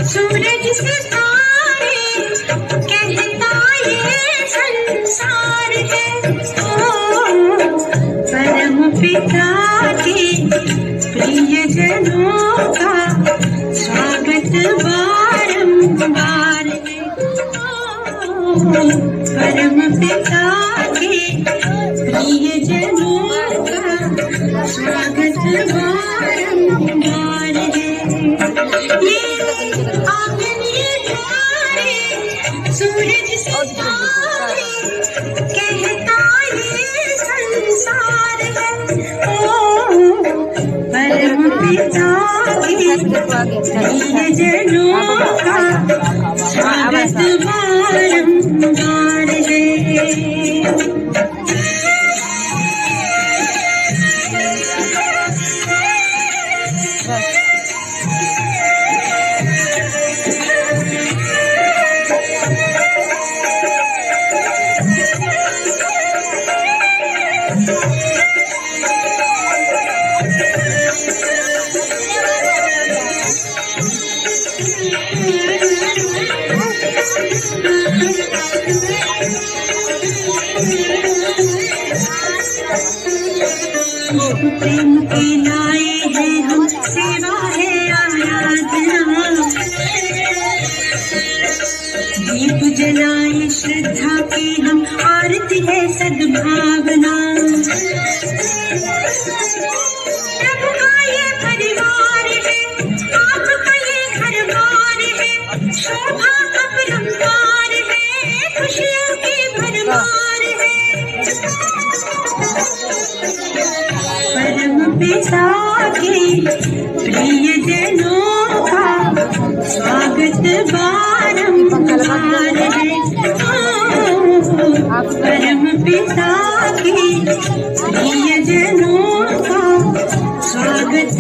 सूरज सितारे कहता ये संसार है। ओ परम पिता के प्रिय जनों का स्वागत बारंबार है। ओ परम पिता के प्रिय जनों का स्वागत बारंबार है। ये आंगन ये द्वारे सूरज सितारे कहता ये संसार है। ओ परम पिता के प्रिय जनों का स्वागत बारंबार है। प्रेम के लाए हैं हम, सेवा है आराधना। दीप जलाए श्रद्धा की हम, आरती है सद्भावना। प्रभु का ये परिवार है, आपका ये घर बार है। शोभा अपरंपार है, खुशियों की भरमार है। परम पिता के प्रिय जनों का स्वागत बारंबार है। परम पिता के प्रिय जनों का स्वागत